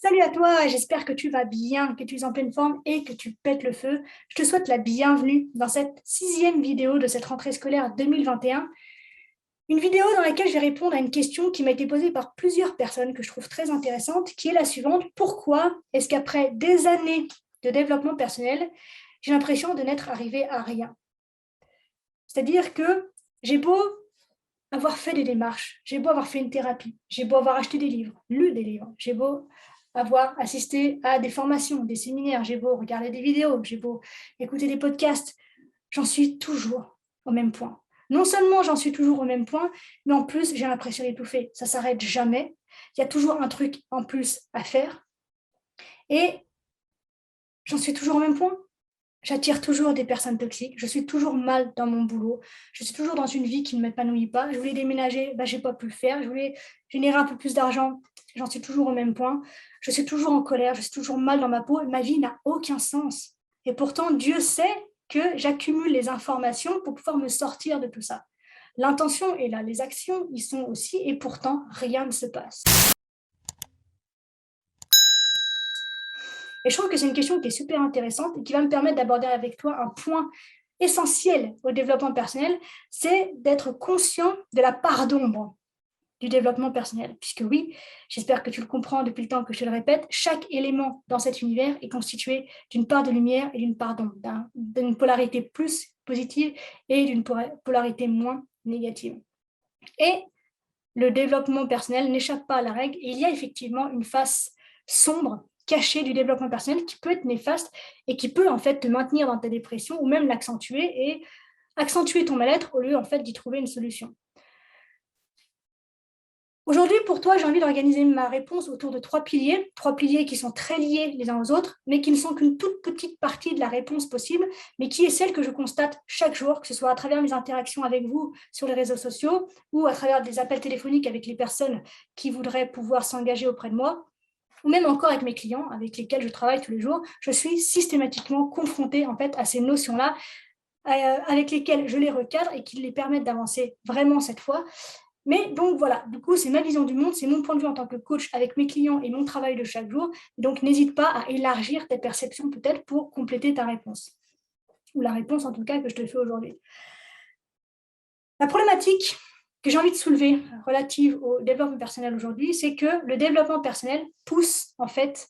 Salut à toi, j'espère que tu vas bien, que tu es en pleine forme et que tu pètes le feu. Je te souhaite la bienvenue dans cette 6e vidéo de cette rentrée scolaire 2021. Une vidéo dans laquelle je vais répondre à une question qui m'a été posée par plusieurs personnes que je trouve très intéressante, qui est la suivante. Pourquoi est-ce qu'après des années de développement personnel, j'ai l'impression de n'être arrivé à rien? C'est-à-dire que j'ai beau avoir fait des démarches, j'ai beau avoir fait une thérapie, j'ai beau avoir acheté des livres, lu des livres, j'ai beau avoir assisté à des formations, des séminaires, j'ai beau regarder des vidéos, j'ai beau écouter des podcasts, j'en suis toujours au même point. Non seulement j'en suis toujours au même point, mais en plus j'ai l'impression d'étouffer. Ça ne s'arrête jamais. Il y a toujours un truc en plus à faire. Et j'en suis toujours au même point. J'attire toujours des personnes toxiques, je suis toujours mal dans mon boulot, je suis toujours dans une vie qui ne m'épanouit pas. Je voulais déménager, je n'ai pas pu le faire. Je voulais générer un peu plus d'argent, j'en suis toujours au même point. Je suis toujours en colère, je suis toujours mal dans ma peau, ma vie n'a aucun sens. Et pourtant, Dieu sait que j'accumule les informations pour pouvoir me sortir de tout ça. L'intention est là, les actions y sont aussi, et pourtant, rien ne se passe. Et je trouve que c'est une question qui est super intéressante et qui va me permettre d'aborder avec toi un point essentiel au développement personnel, c'est d'être conscient de la part d'ombre du développement personnel. Puisque oui, j'espère que tu le comprends depuis le temps que je te le répète, chaque élément dans cet univers est constitué d'une part de lumière et d'une part d'ombre, d'une polarité plus positive et d'une polarité moins négative. Et le développement personnel n'échappe pas à la règle. Et il y a effectivement une face sombre, cachée du développement personnel qui peut être néfaste et qui peut en fait te maintenir dans ta dépression ou même l'accentuer et accentuer ton mal-être au lieu en fait d'y trouver une solution. Aujourd'hui, pour toi, j'ai envie d'organiser ma réponse autour de trois piliers qui sont très liés les uns aux autres, mais qui ne sont qu'une toute petite partie de la réponse possible, mais qui est celle que je constate chaque jour, que ce soit à travers mes interactions avec vous sur les réseaux sociaux ou à travers des appels téléphoniques avec les personnes qui voudraient pouvoir s'engager auprès de moi, ou même encore avec mes clients avec lesquels je travaille tous les jours. Je suis systématiquement confrontée en fait à ces notions-là, avec lesquelles je les recadre et qui les permettent d'avancer vraiment cette fois. Mais donc voilà, du coup, c'est ma vision du monde, c'est mon point de vue en tant que coach avec mes clients et mon travail de chaque jour. Donc, n'hésite pas à élargir ta perception peut-être pour compléter ta réponse, ou la réponse en tout cas que je te fais aujourd'hui. La problématique que j'ai envie de soulever relative au développement personnel aujourd'hui, c'est que le développement personnel pousse en fait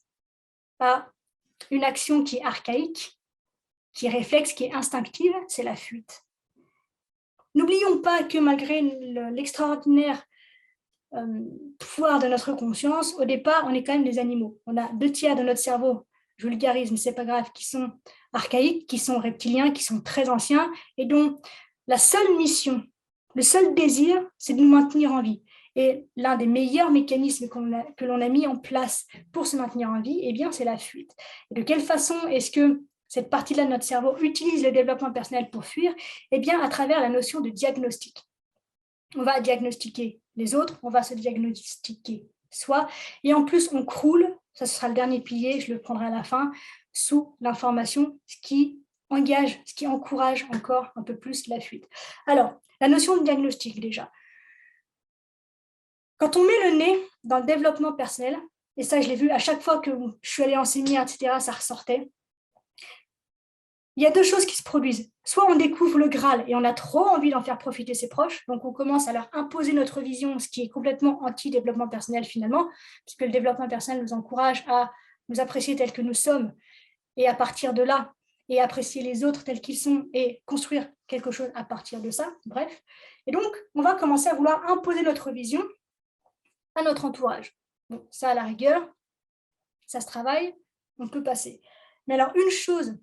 à une action qui est archaïque, qui est réflexe, qui est instinctive, c'est la fuite. N'oublions pas que malgré l'extraordinaire pouvoir de notre conscience, au départ, on est quand même des animaux. On a 2 tiers de notre cerveau, je vulgarise, mais c'est pas grave, qui sont archaïques, qui sont reptiliens, qui sont très anciens, et dont la seule mission, le seul désir, c'est de nous maintenir en vie. Et l'un des meilleurs mécanismes que l'on a mis en place pour se maintenir en vie, eh bien, c'est la fuite. Et de quelle façon est-ce que cette partie-là de notre cerveau utilise le développement personnel pour fuir? Eh bien, à travers la notion de diagnostic. On va diagnostiquer les autres, on va se diagnostiquer soi, et en plus on croule, ça sera le dernier pilier, je le prendrai à la fin, sous l'information, ce qui engage, ce qui encourage encore un peu plus la fuite. Alors, la notion de diagnostic déjà. Quand on met le nez dans le développement personnel, et ça je l'ai vu à chaque fois que je suis allée enseigner, etc., ça ressortait, il y a 2 choses qui se produisent. Soit on découvre le Graal et on a trop envie d'en faire profiter ses proches, donc on commence à leur imposer notre vision, ce qui est complètement anti-développement personnel finalement, puisque le développement personnel nous encourage à nous apprécier tels que nous sommes, et à partir de là, et apprécier les autres tels qu'ils sont, et construire quelque chose à partir de ça, bref. Et donc, on va commencer à vouloir imposer notre vision à notre entourage. Bon, ça, à la rigueur, ça se travaille, on peut passer. Mais alors, une chose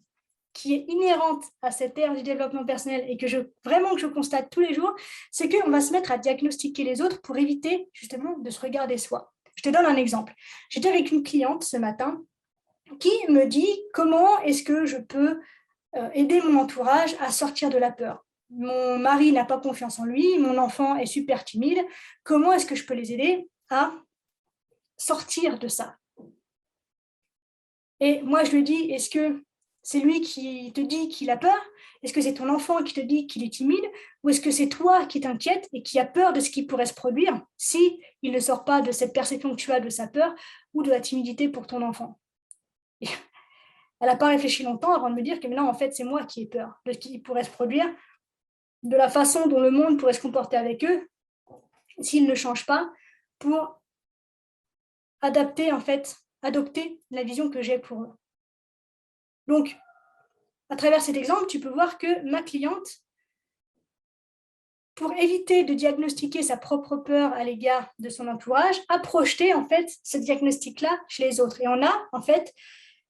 qui est inhérente à cette ère du développement personnel et que je constate tous les jours, c'est qu'on va se mettre à diagnostiquer les autres pour éviter justement de se regarder soi. Je te donne un exemple. J'étais avec une cliente ce matin qui me dit comment est-ce que je peux aider mon entourage à sortir de la peur. Mon mari n'a pas confiance en lui, mon enfant est super timide. Comment est-ce que je peux les aider à sortir de ça? Et moi, je lui dis, est-ce que c'est lui qui te dit qu'il a peur? Est-ce que c'est ton enfant qui te dit qu'il est timide? Ou est-ce que c'est toi qui t'inquiètes et qui a peur de ce qui pourrait se produire si il ne sort pas de cette perception que tu as de sa peur ou de la timidité pour ton enfant? Et elle n'a pas réfléchi longtemps avant de me dire que non, en fait, c'est moi qui ai peur de ce qui pourrait se produire, de la façon dont le monde pourrait se comporter avec eux s'ils ne changent pas pour adapter, en fait, adopter la vision que j'ai pour eux. Donc, à travers cet exemple, tu peux voir que ma cliente, pour éviter de diagnostiquer sa propre peur à l'égard de son entourage, a projeté en fait ce diagnostic-là chez les autres. Et on a en fait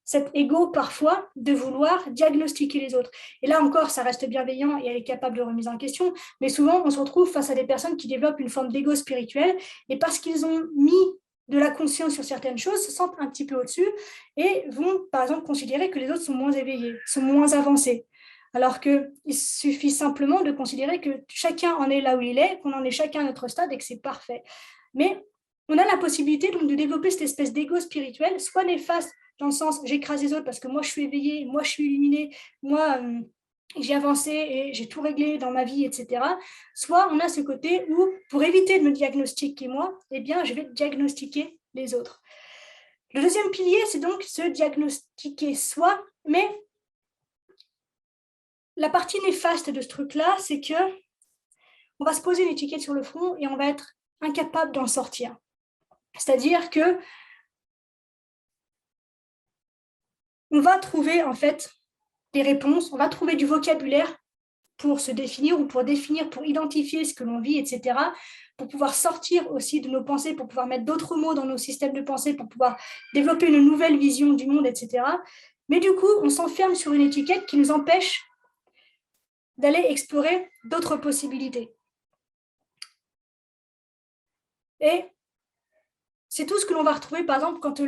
cet ego parfois de vouloir diagnostiquer les autres. Et là encore, ça reste bienveillant et elle est capable de remise en question, mais souvent on se retrouve face à des personnes qui développent une forme d'ego spirituel et parce qu'ils ont mis de la conscience sur certaines choses, se sentent un petit peu au-dessus et vont par exemple considérer que les autres sont moins éveillés, sont moins avancés. Alors qu'il suffit simplement de considérer que chacun en est là où il est, qu'on en est chacun à notre stade et que c'est parfait. Mais on a la possibilité donc de développer cette espèce d'ego spirituel, soit néfaste dans le sens j'écrase les autres parce que moi je suis éveillé, moi je suis illuminé, moi j'ai avancé et j'ai tout réglé dans ma vie, etc. Soit on a ce côté où pour éviter de me diagnostiquer moi, eh bien je vais diagnostiquer les autres. Le deuxième pilier, c'est donc se diagnostiquer soi, mais la partie néfaste de ce truc-là, c'est que on va se poser une étiquette sur le front et on va être incapable d'en sortir. C'est-à-dire que on va trouver en fait des réponses, on va trouver du vocabulaire pour se définir ou pour définir, pour identifier ce que l'on vit, etc., pour pouvoir sortir aussi de nos pensées, pour pouvoir mettre d'autres mots dans nos systèmes de pensée, pour pouvoir développer une nouvelle vision du monde, etc. Mais du coup, on s'enferme sur une étiquette qui nous empêche d'aller explorer d'autres possibilités. Et c'est tout ce que l'on va retrouver, par exemple, quand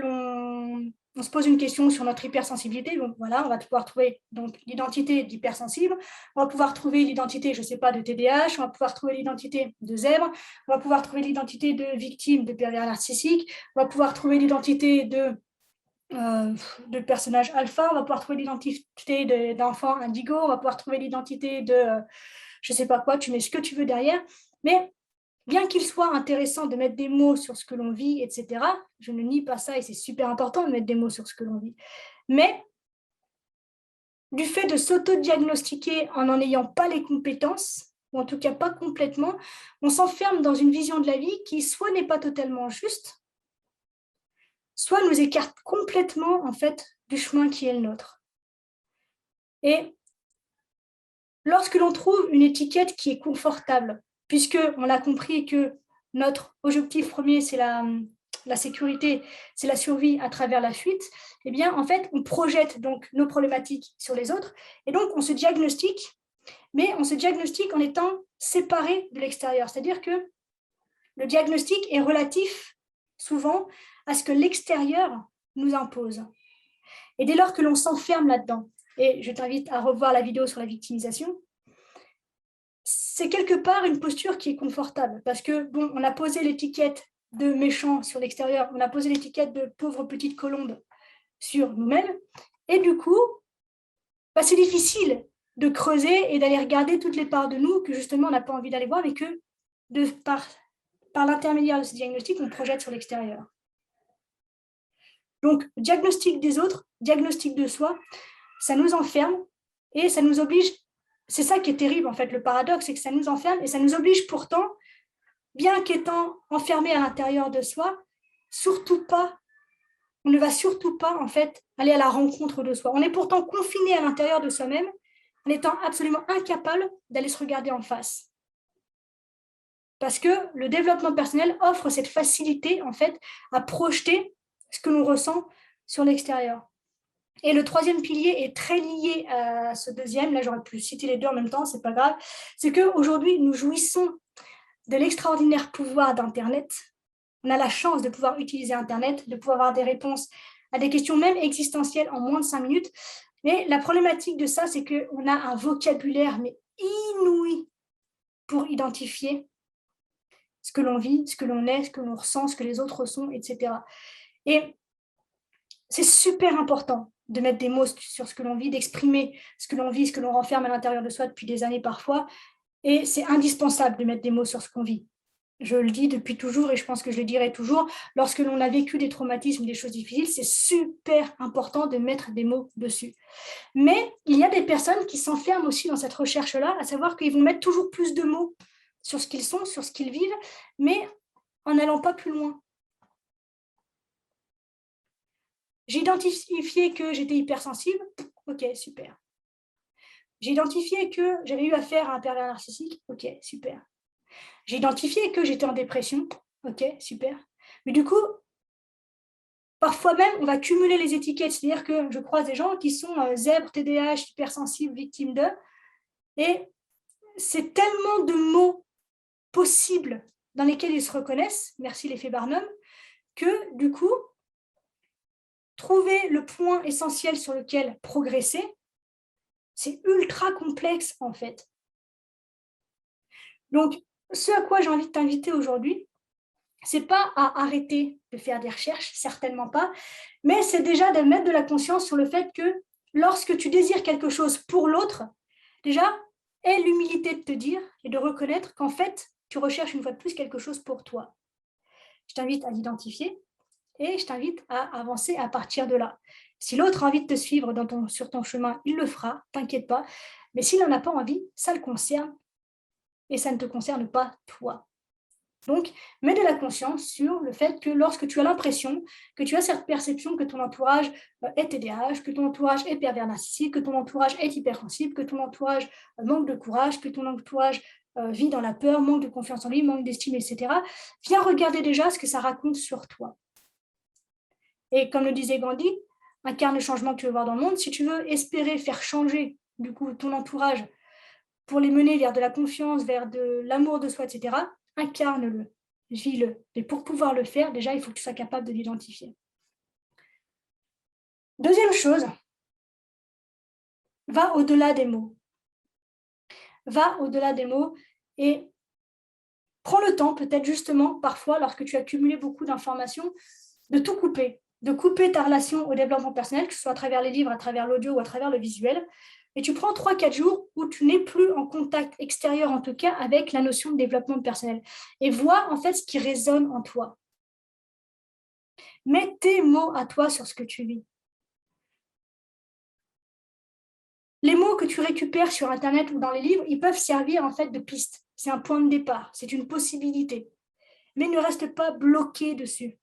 on se pose une question sur notre hypersensibilité. Donc voilà, on va pouvoir trouver donc l'identité d'hypersensible, on va pouvoir trouver l'identité, je ne sais pas, de TDAH, on va pouvoir trouver l'identité de zèbre, on va pouvoir trouver l'identité de victime de pervers narcissique, on va pouvoir trouver l'identité de personnage alpha, on va pouvoir trouver l'identité d'enfant indigo, on va pouvoir trouver l'identité de je ne sais pas quoi, tu mets ce que tu veux derrière, mais bien qu'il soit intéressant de mettre des mots sur ce que l'on vit, etc., je ne nie pas ça et c'est super important de mettre des mots sur ce que l'on vit. Mais du fait de s'auto-diagnostiquer en n'en ayant pas les compétences, ou en tout cas pas complètement, on s'enferme dans une vision de la vie qui soit n'est pas totalement juste, soit nous écarte complètement en fait du chemin qui est le nôtre. Et lorsque l'on trouve une étiquette qui est confortable, puisqu'on a compris que notre objectif premier, c'est la sécurité, c'est la survie à travers la fuite, eh bien, en fait, on projette donc nos problématiques sur les autres, et donc on se diagnostique, mais on se diagnostique en étant séparé de l'extérieur. C'est-à-dire que le diagnostic est relatif, souvent, à ce que l'extérieur nous impose. Et dès lors que l'on s'enferme là-dedans, et je t'invite à revoir la vidéo sur la victimisation, c'est quelque part une posture qui est confortable parce que, bon, on a posé l'étiquette de méchant sur l'extérieur, on a posé l'étiquette de pauvre petite colombe sur nous-mêmes, et du coup, bah, c'est difficile de creuser et d'aller regarder toutes les parts de nous que justement on n'a pas envie d'aller voir, mais que par l'intermédiaire de ce diagnostic, on projette sur l'extérieur. Donc, diagnostic des autres, diagnostic de soi, ça nous enferme et ça nous oblige. C'est ça qui est terrible, en fait, le paradoxe, c'est que ça nous enferme et ça nous oblige pourtant, bien qu'étant enfermé à l'intérieur de soi, on ne va surtout pas, en fait, aller à la rencontre de soi. On est pourtant confiné à l'intérieur de soi-même en étant absolument incapable d'aller se regarder en face. Parce que le développement personnel offre cette facilité, en fait, à projeter ce que l'on ressent sur l'extérieur. Et le troisième pilier est très lié à ce deuxième. Là, j'aurais pu citer les deux en même temps, c'est pas grave. C'est qu'aujourd'hui, nous jouissons de l'extraordinaire pouvoir d'Internet. On a la chance de pouvoir utiliser Internet, de pouvoir avoir des réponses à des questions même existentielles en moins de 5 minutes. Mais la problématique de ça, c'est qu'on a un vocabulaire mais inouï pour identifier ce que l'on vit, ce que l'on est, ce que l'on ressent, ce que les autres sont, etc. Et c'est super important de mettre des mots sur ce que l'on vit, d'exprimer ce que l'on vit, ce que l'on renferme à l'intérieur de soi depuis des années parfois. Et c'est indispensable de mettre des mots sur ce qu'on vit. Je le dis depuis toujours et je pense que je le dirai toujours. Lorsque l'on a vécu des traumatismes, des choses difficiles, c'est super important de mettre des mots dessus. Mais il y a des personnes qui s'enferment aussi dans cette recherche-là, à savoir qu'ils vont mettre toujours plus de mots sur ce qu'ils sont, sur ce qu'ils vivent, mais en n'allant pas plus loin. J'ai identifié que j'étais hypersensible. Ok, super. J'ai identifié que j'avais eu affaire à un pervers narcissique. Ok, super. J'ai identifié que j'étais en dépression. Ok, super. Mais du coup, parfois même, on va cumuler les étiquettes. C'est-à-dire que je croise des gens qui sont zèbres, TDAH, hypersensibles, victimes d'eux. Et c'est tellement de mots possibles dans lesquels ils se reconnaissent, merci l'effet Barnum, que du coup, trouver le point essentiel sur lequel progresser, c'est ultra complexe en fait. Donc, ce à quoi j'ai envie de t'inviter aujourd'hui, c'est pas à arrêter de faire des recherches, certainement pas, mais c'est déjà de mettre de la conscience sur le fait que lorsque tu désires quelque chose pour l'autre, déjà, aie l'humilité de te dire et de reconnaître qu'en fait, tu recherches une fois de plus quelque chose pour toi. Je t'invite à l'identifier et je t'invite à avancer à partir de là. Si l'autre a envie de te suivre sur ton chemin, il le fera, t'inquiète pas. Mais s'il n'en a pas envie, ça le concerne et ça ne te concerne pas toi. Donc, mets de la conscience sur le fait que lorsque tu as l'impression que tu as cette perception que ton entourage est TDAH, que ton entourage est pervers narcissique, que ton entourage est hypersensible, que ton entourage manque de courage, que ton entourage vit dans la peur, manque de confiance en lui, manque d'estime, etc., viens regarder déjà ce que ça raconte sur toi. Et comme le disait Gandhi, incarne le changement que tu veux voir dans le monde. Si tu veux espérer faire changer du coup ton entourage pour les mener vers de la confiance, vers de l'amour de soi, etc., incarne-le, vis-le. Et pour pouvoir le faire, déjà, il faut que tu sois capable de l'identifier. Deuxième chose, va au-delà des mots. Va au-delà des mots et prends le temps, peut-être justement, parfois, lorsque tu as cumulé beaucoup d'informations, de tout couper, de couper ta relation au développement personnel, que ce soit à travers les livres, à travers l'audio ou à travers le visuel. Et tu prends 3-4 jours où tu n'es plus en contact extérieur, en tout cas, avec la notion de développement personnel. Et vois en fait ce qui résonne en toi. Mets tes mots à toi sur ce que tu vis. Les mots que tu récupères sur Internet ou dans les livres, ils peuvent servir en fait de piste. C'est un point de départ, c'est une possibilité. Mais ne reste pas bloqué dessus.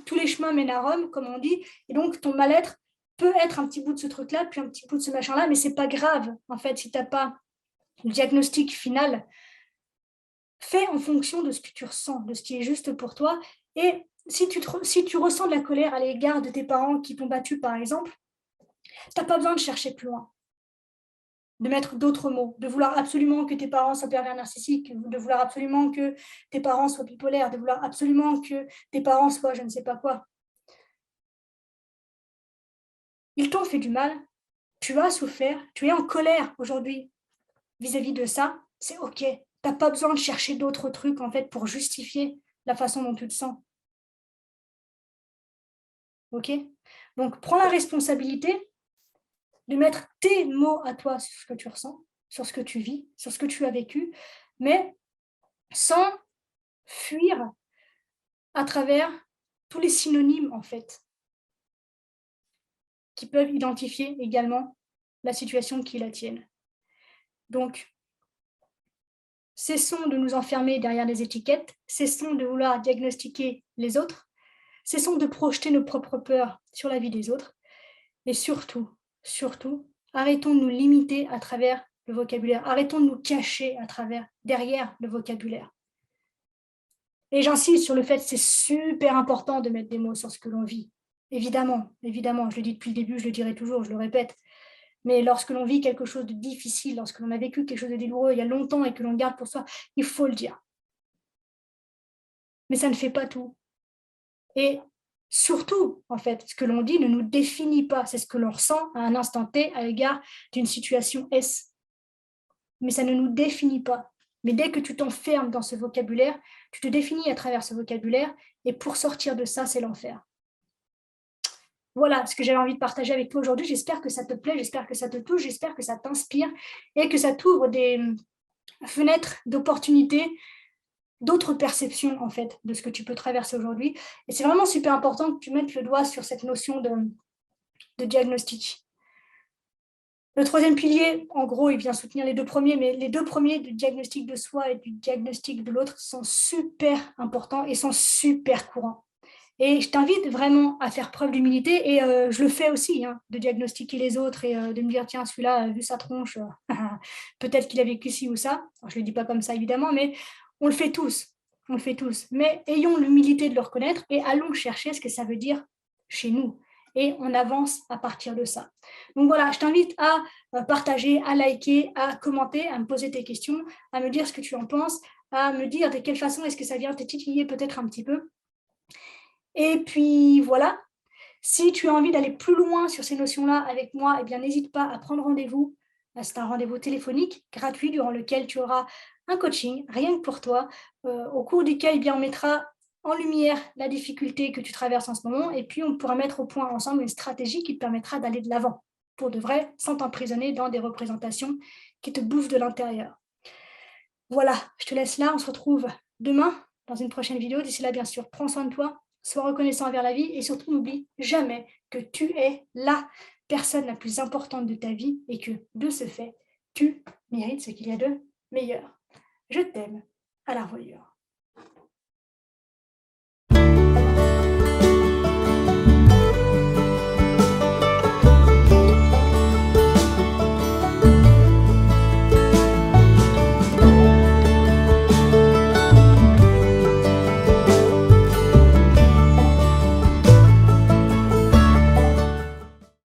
Tous les chemins mènent à Rome, comme on dit, et donc ton mal-être peut être un petit bout de ce truc-là, puis un petit bout de ce machin-là, mais c'est pas grave, en fait, si tu n'as pas le diagnostic final. Fais en fonction de ce que tu ressens, de ce qui est juste pour toi, et si tu ressens de la colère à l'égard de tes parents qui t'ont battu, par exemple, tu n'as pas besoin de chercher plus loin, de mettre d'autres mots, de vouloir absolument que tes parents soient pervers narcissiques, de vouloir absolument que tes parents soient bipolaires, de vouloir absolument que tes parents soient je ne sais pas quoi. Ils t'ont fait du mal, tu as souffert, tu es en colère aujourd'hui vis-à-vis de ça, c'est OK. Tu n'as pas besoin de chercher d'autres trucs en fait pour justifier la façon dont tu te sens. OK? Donc, prends la responsabilité de mettre tes mots à toi sur ce que tu ressens, sur ce que tu vis, sur ce que tu as vécu, mais sans fuir à travers tous les synonymes en fait qui peuvent identifier également la situation qui est la tienne. Donc, cessons de nous enfermer derrière des étiquettes, cessons de vouloir diagnostiquer les autres, cessons de projeter nos propres peurs sur la vie des autres, et surtout, arrêtons de nous limiter à travers le vocabulaire, arrêtons de nous cacher derrière le vocabulaire. Et j'insiste sur le fait que c'est super important de mettre des mots sur ce que l'on vit. Évidemment, je le dis depuis le début, je le dirai toujours, je le répète. Mais lorsque l'on vit quelque chose de difficile, lorsque l'on a vécu quelque chose de douloureux il y a longtemps et que l'on garde pour soi, il faut le dire. Mais ça ne fait pas tout. Et surtout, en fait, ce que l'on dit ne nous définit pas. C'est ce que l'on ressent à un instant T à l'égard d'une situation S. Mais ça ne nous définit pas. Mais dès que tu t'enfermes dans ce vocabulaire, tu te définis à travers ce vocabulaire, et pour sortir de ça, c'est l'enfer. Voilà ce que j'avais envie de partager avec toi aujourd'hui. J'espère que ça te plaît, j'espère que ça te touche, j'espère que ça t'inspire et que ça t'ouvre des fenêtres d'opportunités, d'autres perceptions en fait de ce que tu peux traverser aujourd'hui. Et c'est vraiment super important que tu mettes le doigt sur cette notion de diagnostic. Le troisième pilier, en gros, il vient soutenir les deux premiers, mais les deux premiers du diagnostic de soi et du diagnostic de l'autre sont super importants et sont super courants. Et je t'invite vraiment à faire preuve d'humilité, et je le fais aussi, hein, de diagnostiquer les autres et de me dire, tiens, celui-là, vu sa tronche, peut-être qu'il a vécu ci ou ça. Alors, je ne le dis pas comme ça, évidemment, mais on le fait tous. On le fait tous. Mais ayons l'humilité de le reconnaître et allons chercher ce que ça veut dire chez nous. Et on avance à partir de ça. Donc voilà, je t'invite à partager, à liker, à commenter, à me poser tes questions, à me dire ce que tu en penses, à me dire de quelle façon est-ce que ça vient te titiller peut-être un petit peu. Et puis voilà, si tu as envie d'aller plus loin sur ces notions-là avec moi, eh bien n'hésite pas à prendre rendez-vous. C'est un rendez-vous téléphonique gratuit durant lequel tu auras un coaching, rien que pour toi, au cours duquel eh bien, on mettra en lumière la difficulté que tu traverses en ce moment, et puis on pourra mettre au point ensemble une stratégie qui te permettra d'aller de l'avant, pour de vrai, sans t'emprisonner dans des représentations qui te bouffent de l'intérieur. Voilà, je te laisse là, on se retrouve demain dans une prochaine vidéo. D'ici là, bien sûr, prends soin de toi, sois reconnaissant envers la vie et surtout n'oublie jamais que tu es la personne la plus importante de ta vie et que, de ce fait, tu mérites ce qu'il y a de meilleur. Je t'aime. À la revoyure.